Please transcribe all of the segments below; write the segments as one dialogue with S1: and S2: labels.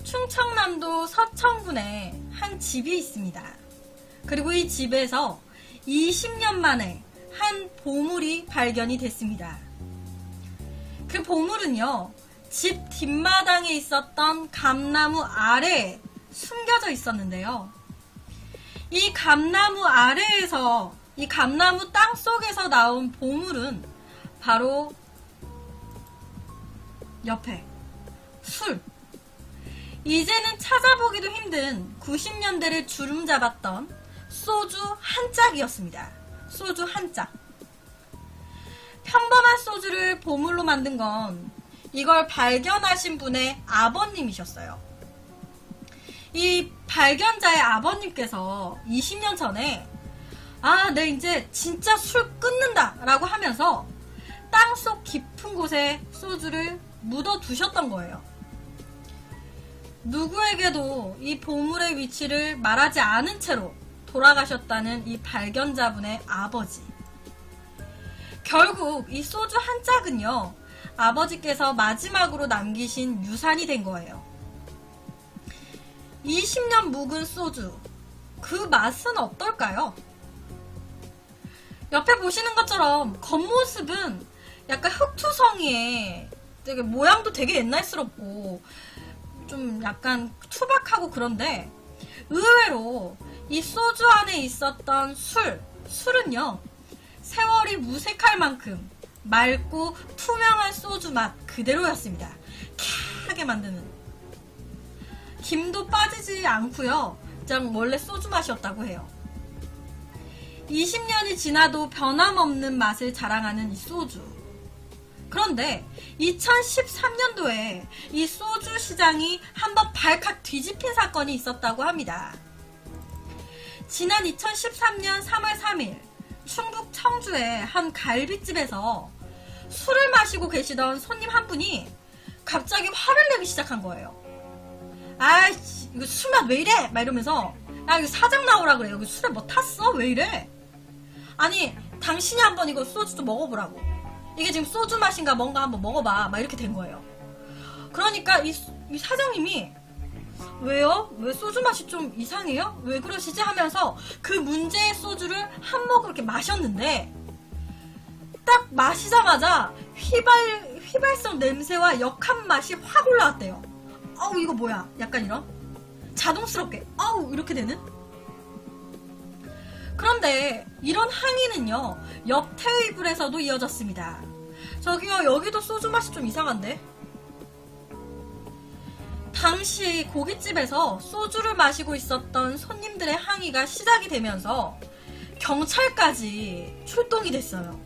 S1: 충청남도 서천군에 한 집이 있습니다. 그리고 이 집에서 20년 만에 한 보물이 발견이 됐습니다. 그 보물은요, 집 뒷마당에 있었던 감나무 아래에 숨겨져 있었는데요. 이 감나무 아래에서, 이 감나무 땅 속에서 나온 보물은 바로 옆에 술. 이제는 찾아보기도 힘든 90년대를 주름잡았던 소주 한 짝이었습니다. 소주 한 짝. 평범한 소주를 보물로 만든 건 이걸 발견하신 분의 아버님이셨어요. 이 발견자의 아버님께서 20년 전에 내 이제 진짜 술 끊는다 라고 하면서 땅속 깊은 곳에 소주를 묻어두셨던 거예요. 누구에게도 이 보물의 위치를 말하지 않은 채로 돌아가셨다는 이 발견자분의 아버지. 결국 이 소주 한 짝은요, 아버지께서 마지막으로 남기신 유산이 된 거예요. 20년 묵은 소주, 그 맛은 어떨까요? 옆에 보시는 것처럼 겉모습은 약간 흑투성이에 되게 모양도 되게 옛날스럽고 좀 약간 투박하고 그런데 의외로 이 소주 안에 있었던 술은요, 세월이 무색할 만큼 맑고 투명한 소주 맛 그대로였습니다. 캬하게 만드는. 김도 빠지지 않고요, 그냥 원래 소주 맛이었다고 해요. 20년이 지나도 변함없는 맛을 자랑하는 이 소주. 그런데 2013년도에 이 소주 시장이 한번 발칵 뒤집힌 사건이 있었다고 합니다. 지난 2013년 3월 3일 충북 청주의 한 갈비집에서 술을 마시고 계시던 손님 한 분이 갑자기 화를 내기 시작한 거예요. 아이씨, 이거 술 맛 왜 이래? 막 이러면서, 야, 이거 사장 나오라 그래. 여기 술에 뭐 탔어? 왜 이래? 아니, 당신이 한번 이거 소주 좀 먹어보라고. 이게 지금 소주 맛인가 뭔가 한번 먹어봐. 막 이렇게 된 거예요. 그러니까 이 사장님이 왜요? 왜 소주 맛이 좀 이상해요? 왜 그러시지? 하면서 그 문제의 소주를 한 모금 이렇게 마셨는데 딱 마시자마자 휘발성 냄새와 역한 맛이 확 올라왔대요. 아우 이거 뭐야? 약간 이런 자동스럽게 아우 이렇게 되는? 그런데 이런 항의는요, 옆 테이블에서도 이어졌습니다. 저기요, 여기도 소주 맛이 좀 이상한데? 당시 고깃집에서 소주를 마시고 있었던 손님들의 항의가 시작이 되면서 경찰까지 출동이 됐어요.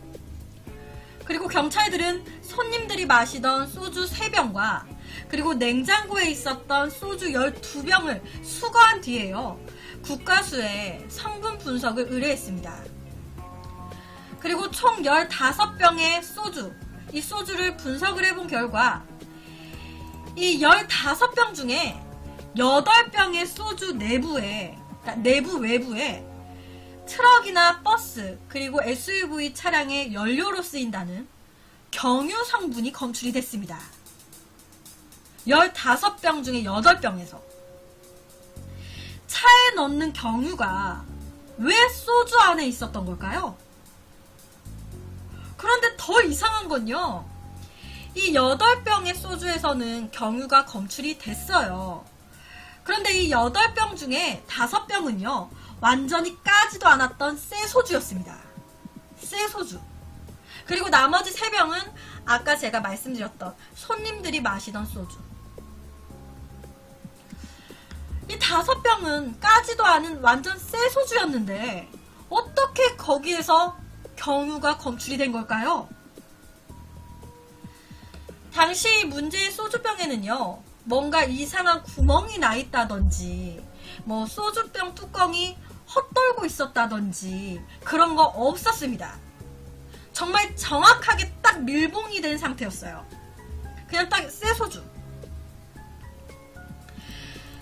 S1: 그리고 경찰들은 손님들이 마시던 소주 3병과 그리고 냉장고에 있었던 소주 12병을 수거한 뒤에요, 국과수에 성분 분석을 의뢰했습니다. 그리고 총 15병의 소주, 이 소주를 분석을 해본 결과 이 15병 중에 8병의 소주 내부에, 그러니까 내부 외부에 트럭이나 버스 그리고 SUV 차량의 연료로 쓰인다는 경유 성분이 검출이 됐습니다. 15병 중에 8병에서. 차에 넣는 경유가 왜 소주 안에 있었던 걸까요? 그런데 더 이상한 건요, 이 8병의 소주에서는 경유가 검출이 됐어요. 그런데 이 8병 중에 5병은요, 완전히 까지도 않았던 새 소주였습니다. 새 소주. 그리고 나머지 3병은 아까 제가 말씀드렸던 손님들이 마시던 소주. 이 5병은 까지도 않은 완전 새 소주였는데 어떻게 거기에서 경유가 검출이 된 걸까요? 당시 문제의 소주병에는요, 뭔가 이상한 구멍이 나 있다든지 뭐 소주병 뚜껑이 헛돌고 있었다든지 그런 거 없었습니다. 정말 정확하게 딱 밀봉이 된 상태였어요. 그냥 딱 새 소주.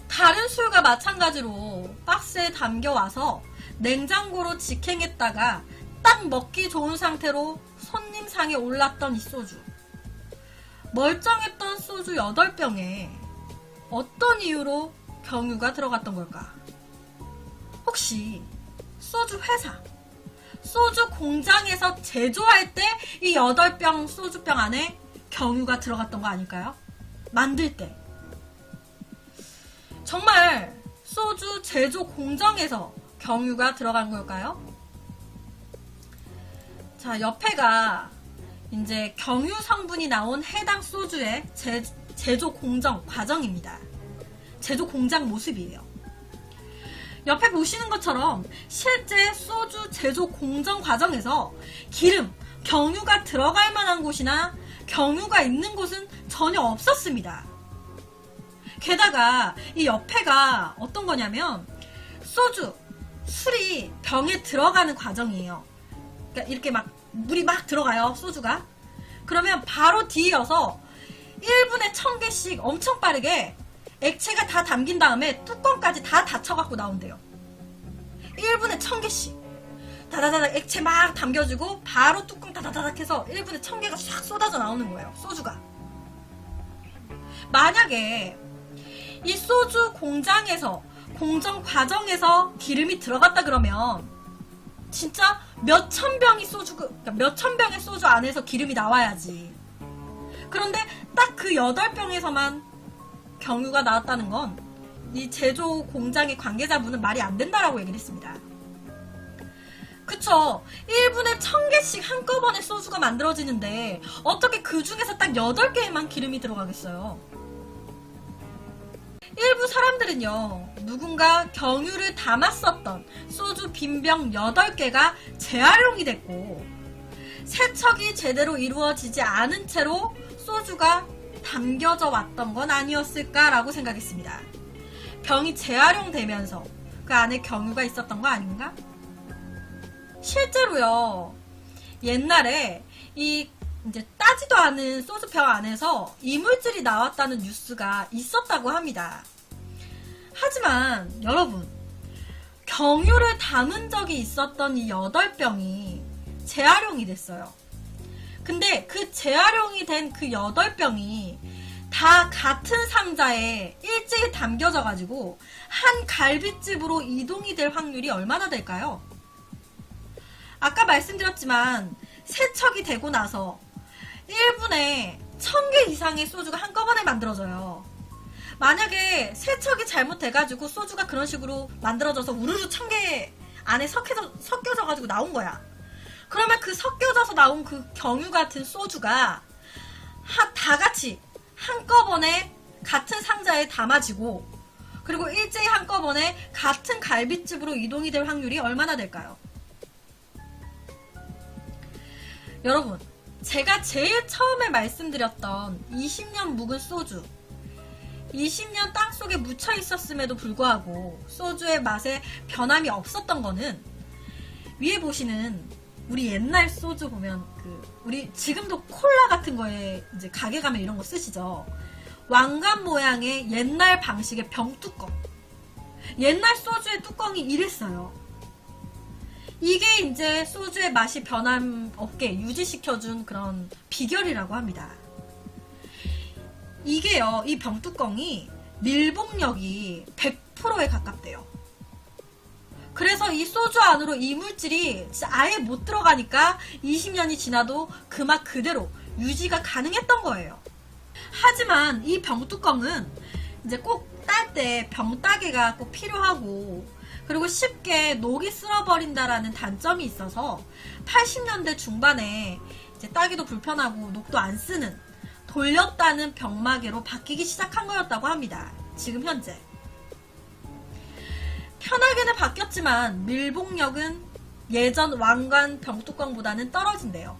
S1: 다른 술과 마찬가지로 박스에 담겨와서 냉장고로 직행했다가 딱 먹기 좋은 상태로 손님상에 올랐던 이 소주. 멀쩡했던 소주 8병에 어떤 이유로 경유가 들어갔던 걸까? 혹시 소주 회사, 소주 공장에서 제조할 때 이 8병 소주병 안에 경유가 들어갔던 거 아닐까요? 만들 때. 정말 소주 제조 공정에서 경유가 들어간 걸까요? 자, 옆에가 이제 경유 성분이 나온 해당 소주의 제조 공정 과정입니다. 제조 공장 모습이에요. 옆에 보시는 것처럼 실제 소주 제조 공정 과정에서 기름, 경유가 들어갈 만한 곳이나 경유가 있는 곳은 전혀 없었습니다. 게다가 이 옆에가 어떤 거냐면 소주, 술이 병에 들어가는 과정이에요. 그러니까 이렇게 막 물이 막 들어가요, 소주가. 그러면 바로 뒤이어서 1분에 1000개씩 엄청 빠르게 액체가 다 담긴 다음에 뚜껑까지 다 닫혀갖고 나온대요. 1분에 1000개씩. 다다다닥 액체 막 담겨주고 바로 뚜껑 다다다닥 해서 1분에 1000개가 싹 쏟아져 나오는 거예요, 소주가. 만약에 이 소주 공장에서, 공정 과정에서 기름이 들어갔다 그러면 진짜 몇천 병의 소주 안에서 기름이 나와야지. 그런데 딱 그 8병에서만 경유가 나왔다는 건 이 제조 공장의 관계자분은 말이 안 된다라고 얘기를 했습니다. 그쵸? 1분에 1000개씩 한꺼번에 소주가 만들어지는데 어떻게 그 중에서 딱 8개에만 기름이 들어가겠어요? 일부 사람들은요, 누군가 경유를 담았었던 소주 빈병 8개가 재활용이 됐고 세척이 제대로 이루어지지 않은 채로 소주가 담겨져 왔던 건 아니었을까라고 생각했습니다. 병이 재활용되면서 그 안에 경유가 있었던 거 아닌가? 실제로요, 옛날에 이 이제 따지도 않은 소주병 안에서 이물질이 나왔다는 뉴스가 있었다고 합니다. 하지만 여러분, 경유를 담은 적이 있었던 이 8병이 재활용이 됐어요. 근데 그 재활용이 된 그 8병이 다 같은 상자에 일제히 담겨져 가지고 한 갈빗집으로 이동이 될 확률이 얼마나 될까요? 아까 말씀드렸지만 세척이 되고 나서 1분에 1000개 이상의 소주가 한꺼번에 만들어져요. 만약에 세척이 잘못돼가지고 소주가 그런 식으로 만들어져서 우르르 1000개 안에 섞여져가지고 나온 거야. 그러면 그 섞여져서 나온 그 경유 같은 소주가 다 같이 한꺼번에 같은 상자에 담아지고 그리고 일제히 한꺼번에 같은 갈빗집으로 이동이 될 확률이 얼마나 될까요? 여러분, 제가 제일 처음에 말씀드렸던 20년 묵은 소주, 20년 땅속에 묻혀 있었음에도 불구하고 소주의 맛에 변함이 없었던 거는 위에 보시는 우리 옛날 소주 보면 우리 지금도 콜라 같은 거에 이제 가게 가면 이런 거 쓰시죠. 왕관 모양의 옛날 방식의 병뚜껑. 옛날 소주의 뚜껑이 이랬어요. 이게 이제 소주의 맛이 변함 없게 유지시켜준 그런 비결이라고 합니다. 이게요, 이 병뚜껑이 밀봉력이 100%에 가깝대요. 그래서 이 소주 안으로 이물질이 진짜 아예 못 들어가니까 20년이 지나도 그 맛 그대로 유지가 가능했던 거예요. 하지만 이 병뚜껑은 이제 꼭 딸 때 병따개가 꼭 필요하고 그리고 쉽게 녹이 쓸어버린다라는 단점이 있어서 80년대 중반에 이제 따기도 불편하고 녹도 안 쓰는 돌렸다는 병마개로 바뀌기 시작한 거였다고 합니다. 지금 현재. 편하게는 바뀌었지만 밀봉력은 예전 왕관 병뚜껑보다는 떨어진대요.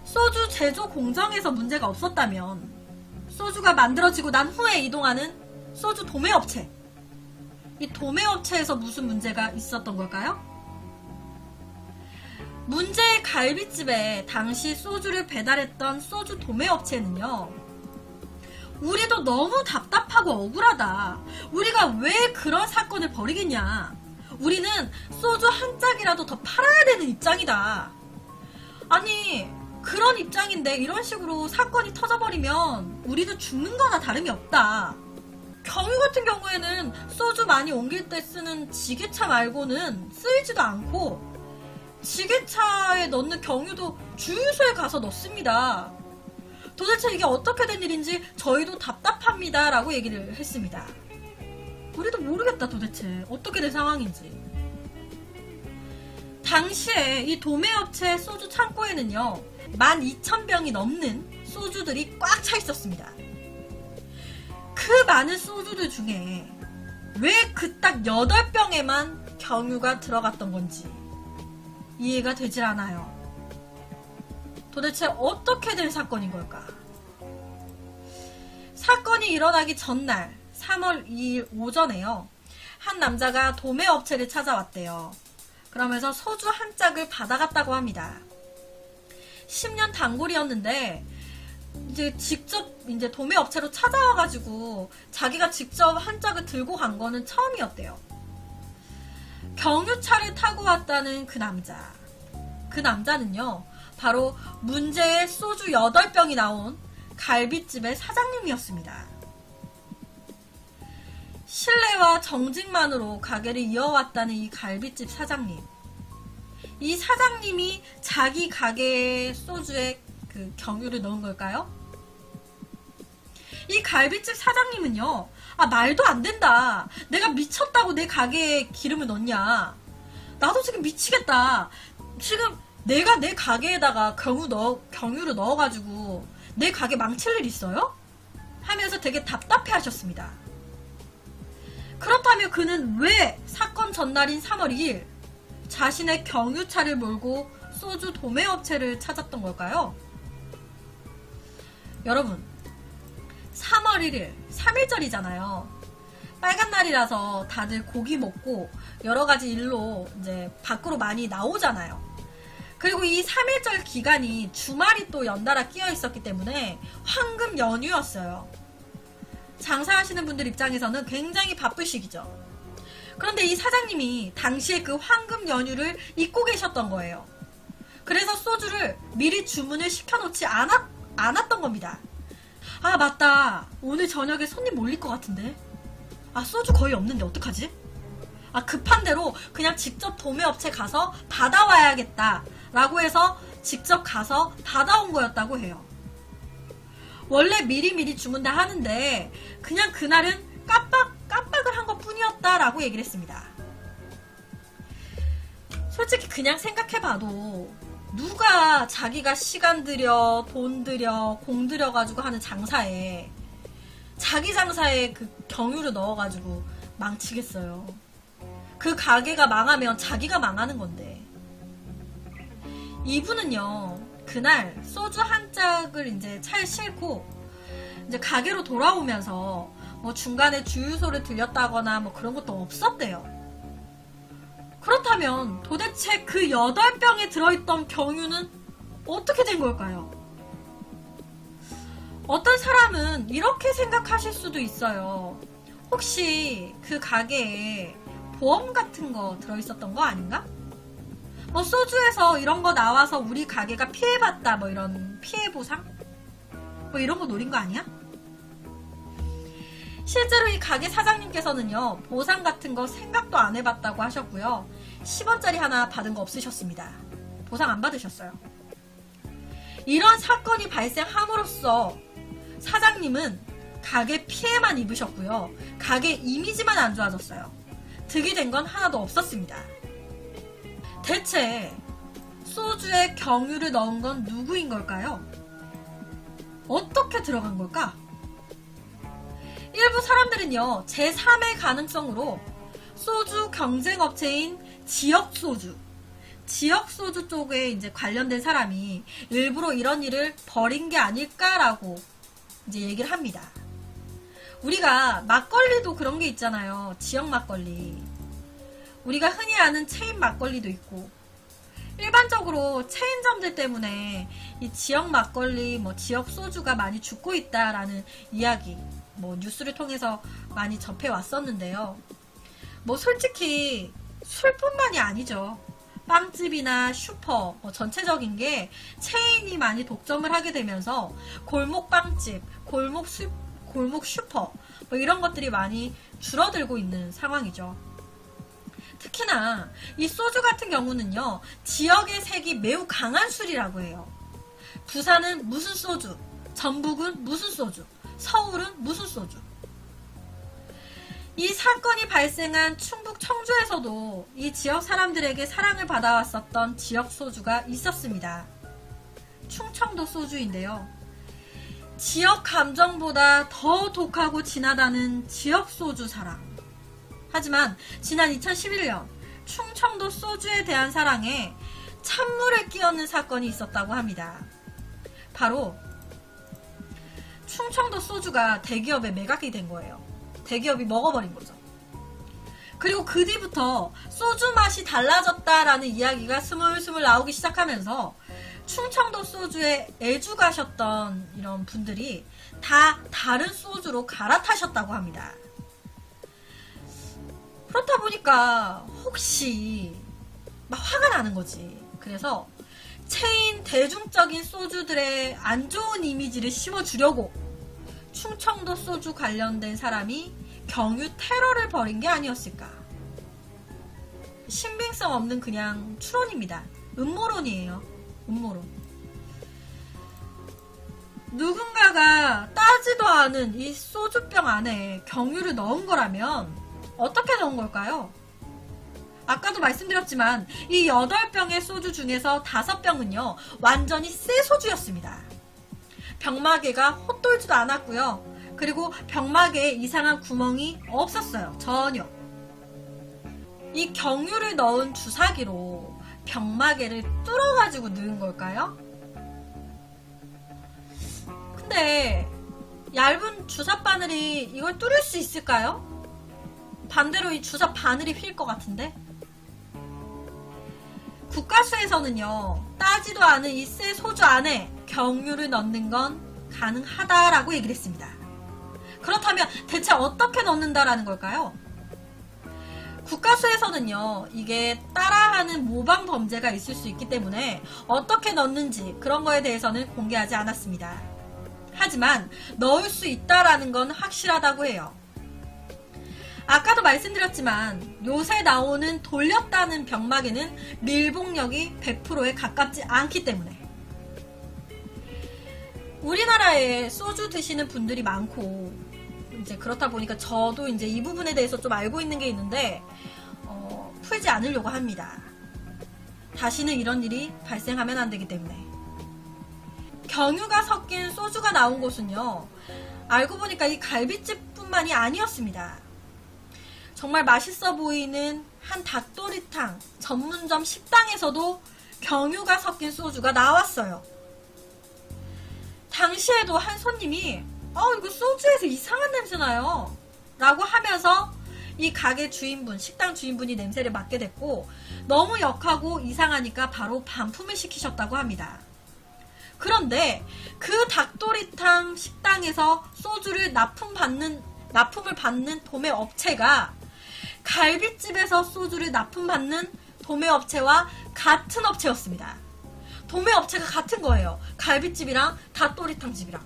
S1: 소주 제조 공정에서 문제가 없었다면 소주가 만들어지고 난 후에 이동하는 소주 도매업체, 이 도매업체에서 무슨 문제가 있었던 걸까요? 문제의 갈빗집에 당시 소주를 배달했던 소주 도매업체는요, 우리도 너무 답답하고 억울하다. 우리가 왜 그런 사건을 벌이겠냐. 우리는 소주 한 짝이라도 더 팔아야 되는 입장이다. 아니, 그런 입장인데 이런 식으로 사건이 터져버리면 우리는 죽는 거나 다름이 없다. 경유 같은 경우에는 소주 많이 옮길 때 쓰는 지게차 말고는 쓰이지도 않고 지게차에 넣는 경유도 주유소에 가서 넣습니다. 도대체 이게 어떻게 된 일인지 저희도 답답합니다 라고 얘기를 했습니다. 우리도 모르겠다 도대체 어떻게 된 상황인지. 당시에 이 도매업체 소주 창고에는요 12,000병이 넘는 소주들이 꽉 차 있었습니다. 그 많은 소주들 중에 왜 그 딱 8병에만 경유가 들어갔던 건지 이해가 되질 않아요. 도대체 어떻게 된 사건인 걸까? 사건이 일어나기 전날 3월 2일 오전에요. 한 남자가 도매업체를 찾아왔대요. 그러면서 소주 한 짝을 받아갔다고 합니다. 10년 단골이었는데 이제 직접 이제 도매업체로 찾아와가지고 자기가 직접 한 짝을 들고 간 거는 처음이었대요. 경유차를 타고 왔다는 그 남자. 그 남자는요, 바로 문제의 소주 8병이 나온 갈비집의 사장님이었습니다. 신뢰와 정직만으로 가게를 이어왔다는 이 갈비집 사장님. 이 사장님이 자기 가게의 소주에 그 경유를 넣은 걸까요? 이 갈비집 사장님은요, 말도 안 된다. 내가 미쳤다고 내 가게에 기름을 넣냐. 나도 지금 미치겠다. 지금 내가 내 가게에다가 경유를 넣어가지고 내 가게 망칠 일 있어요? 하면서 되게 답답해 하셨습니다. 그렇다면 그는 왜 사건 전날인 3월 2일 자신의 경유차를 몰고 소주 도매업체를 찾았던 걸까요? 여러분, 3월 1일 3.1절이잖아요. 빨간 날이라서 다들 고기 먹고 여러 가지 일로 이제 밖으로 많이 나오잖아요. 그리고 이 3.1절 기간이 주말이 또 연달아 끼어 있었기 때문에 황금 연휴였어요. 장사하시는 분들 입장에서는 굉장히 바쁠 시기죠. 그런데 이 사장님이 당시에 그 황금 연휴를 잊고 계셨던 거예요. 그래서 소주를 미리 주문을 시켜놓지 않았던 겁니다. 맞다. 오늘 저녁에 손님 몰릴 것 같은데. 소주 거의 없는데 어떡하지? 급한 대로 그냥 직접 도매업체 가서 받아와야겠다 라고 해서 직접 가서 받아온 거였다고 해요. 원래 미리미리 주문 다 하는데 그냥 그날은 깜빡을 한 것 뿐이었다 라고 얘기를 했습니다. 솔직히 그냥 생각해봐도 누가 자기가 시간 들여, 돈 들여, 공 들여가지고 하는 장사에 자기 장사에 그 경유를 넣어가지고 망치겠어요. 그 가게가 망하면 자기가 망하는 건데. 이분은요, 그날 소주 한 짝을 이제 차에 싣고 이제 가게로 돌아오면서 뭐 중간에 주유소를 들렸다거나 뭐 그런 것도 없었대요. 그렇다면 도대체 그 8병에 들어있던 경유는 어떻게 된 걸까요? 어떤 사람은 이렇게 생각하실 수도 있어요. 혹시 그 가게에 보험 같은 거 들어있었던 거 아닌가? 뭐 소주에서 이런 거 나와서 우리 가게가 피해봤다 뭐 이런 피해 보상? 뭐 이런 거 노린 거 아니야? 실제로 이 가게 사장님께서는요, 보상 같은 거 생각도 안 해봤다고 하셨고요. 10원짜리 하나 받은 거 없으셨습니다. 보상 안 받으셨어요. 이런 사건이 발생함으로써 사장님은 가게 피해만 입으셨고요. 가게 이미지만 안 좋아졌어요. 득이 된 건 하나도 없었습니다. 대체 소주에 경유를 넣은 건 누구인 걸까요? 어떻게 들어간 걸까? 일부 사람들은요, 제3의 가능성으로 소주 경쟁업체인 지역소주 쪽에 이제 관련된 사람이 일부러 이런 일을 벌인 게 아닐까라고 이제 얘기를 합니다. 우리가 막걸리도 그런 게 있잖아요. 지역 막걸리. 우리가 흔히 아는 체인 막걸리도 있고, 일반적으로 체인점들 때문에 이 지역 막걸리, 뭐 지역 소주가 많이 죽고 있다라는 이야기, 뭐 뉴스를 통해서 많이 접해 왔었는데요. 뭐 솔직히 술뿐만이 아니죠. 빵집이나 슈퍼, 전체적인 게 체인이 많이 독점을 하게 되면서 골목 빵집, 골목 슈퍼 이런 것들이 많이 줄어들고 있는 상황이죠. 특히나 이 소주 같은 경우는요, 지역의 색이 매우 강한 술이라고 해요. 부산은 무슨 소주, 전북은 무슨 소주, 서울은 무슨 소주. 이 사건이 발생한 충북 청주에서도 이 지역 사람들에게 사랑을 받아왔었던 지역 소주가 있었습니다. 충청도 소주인데요. 지역 감정보다 더 독하고 진하다는 지역 소주 사랑. 하지만 지난 2011년 충청도 소주에 대한 사랑에 찬물을 끼얹는 사건이 있었다고 합니다. 바로 충청도 소주가 대기업에 매각이 된 거예요. 대기업이 먹어버린 거죠. 그리고 그 뒤부터 소주 맛이 달라졌다라는 이야기가 스물스물 나오기 시작하면서 충청도 소주에 애주가셨던 이런 분들이 다 다른 소주로 갈아타셨다고 합니다. 그렇다 보니까 혹시 막 화가 나는 거지. 그래서 체인 대중적인 소주들의 안 좋은 이미지를 심어주려고 충청도 소주 관련된 사람이 경유 테러를 벌인 게 아니었을까. 신빙성 없는 그냥 추론입니다. 음모론이에요. 음모론. 누군가가 따지도 않은 이 소주병 안에 경유를 넣은 거라면 어떻게 넣은 걸까요? 아까도 말씀드렸지만 이 8병의 소주 중에서 5병은요 완전히 새 소주였습니다. 병마개가 헛돌지도 않았고요. 그리고 병마개에 이상한 구멍이 없었어요. 전혀. 이 경유를 넣은 주사기로 병마개를 뚫어가지고 넣은 걸까요? 근데 얇은 주사 바늘이 이걸 뚫을 수 있을까요? 반대로 이 주사 바늘이 휠 것 같은데? 국가수에서는요, 따지도 않은 이 새 소주 안에 경유를 넣는 건 가능하다라고 얘기를 했습니다. 그렇다면 대체 어떻게 넣는다라는 걸까요? 국가수에서는요, 이게 따라하는 모방 범죄가 있을 수 있기 때문에 어떻게 넣는지 그런 거에 대해서는 공개하지 않았습니다. 하지만 넣을 수 있다라는 건 확실하다고 해요. 아까도 말씀드렸지만 요새 나오는 돌렸다는 병마개는 밀봉력이 100%에 가깝지 않기 때문에 우리나라에 소주 드시는 분들이 많고 이제 그렇다 보니까 저도 이제 이 부분에 대해서 좀 알고 있는 게 있는데 풀지 않으려고 합니다. 다시는 이런 일이 발생하면 안 되기 때문에. 경유가 섞인 소주가 나온 곳은요, 알고 보니까 이 갈비집뿐만이 아니었습니다. 정말 맛있어 보이는 한 닭도리탕 전문점 식당에서도 경유가 섞인 소주가 나왔어요. 당시에도 한 손님이 이거 소주에서 이상한 냄새 나요 라고 하면서 이 가게 주인분, 식당 주인분이 냄새를 맡게 됐고 너무 역하고 이상하니까 바로 반품을 시키셨다고 합니다. 그런데 그 닭도리탕 식당에서 소주를 납품을 받는 도매 업체가 갈비집에서 소주를 납품받는 도매 업체와 같은 업체였습니다. 도매 업체가 같은 거예요. 갈비집이랑 닭도리탕 집이랑.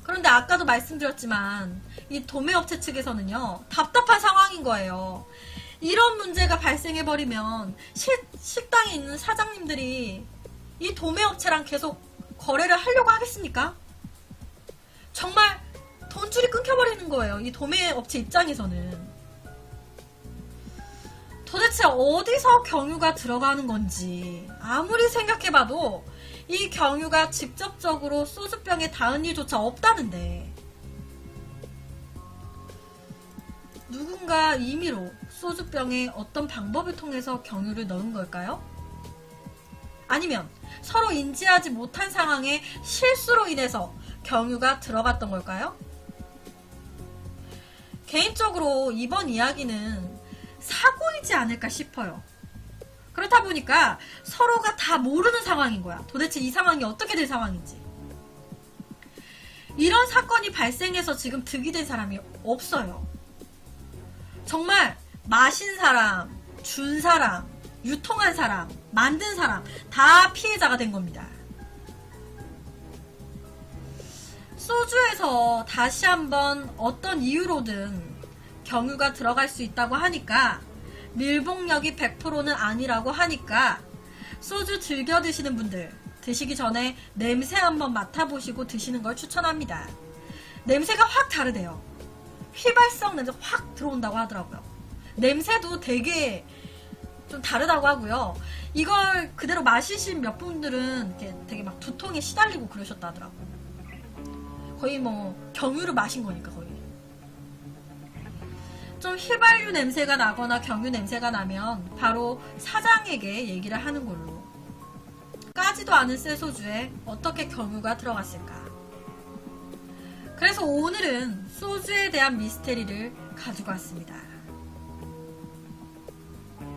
S1: 그런데 아까도 말씀드렸지만 이 도매 업체 측에서는요, 답답한 상황인 거예요. 이런 문제가 발생해버리면 식당에 있는 사장님들이 이 도매 업체랑 계속 거래를 하려고 하겠습니까? 정말 돈줄이 끊겨버리는 거예요. 이 도매 업체 입장에서는. 도대체 어디서 경유가 들어가는 건지 아무리 생각해봐도 이 경유가 직접적으로 소주병에 닿은 일조차 없다는데 누군가 임의로 소주병에 어떤 방법을 통해서 경유를 넣은 걸까요? 아니면 서로 인지하지 못한 상황에 실수로 인해서 경유가 들어갔던 걸까요? 개인적으로 이번 이야기는 사고이지 않을까 싶어요. 그렇다 보니까 서로가 다 모르는 상황인 거야. 도대체 이 상황이 어떻게 된 상황인지. 이런 사건이 발생해서 지금 득이 된 사람이 없어요. 정말 마신 사람, 준 사람, 유통한 사람, 만든 사람 다 피해자가 된 겁니다. 소주에서 다시 한번 어떤 이유로든 경유가 들어갈 수 있다고 하니까, 밀봉력이 100%는 아니라고 하니까 소주 즐겨 드시는 분들 드시기 전에 냄새 한번 맡아보시고 드시는 걸 추천합니다. 냄새가 확 다르대요. 휘발성 냄새 확 들어온다고 하더라고요. 냄새도 되게 좀 다르다고 하고요. 이걸 그대로 마시신 몇 분들은 이렇게 되게 막 두통에 시달리고 그러셨다 하더라고요. 거의 뭐 경유를 마신 거니까 거의. 좀 휘발유 냄새가 나거나 경유 냄새가 나면 바로 사장에게 얘기를 하는 걸로. 까지도 않은 쇠소주에 어떻게 경유가 들어갔을까? 그래서 오늘은 소주에 대한 미스테리를 가지고 왔습니다.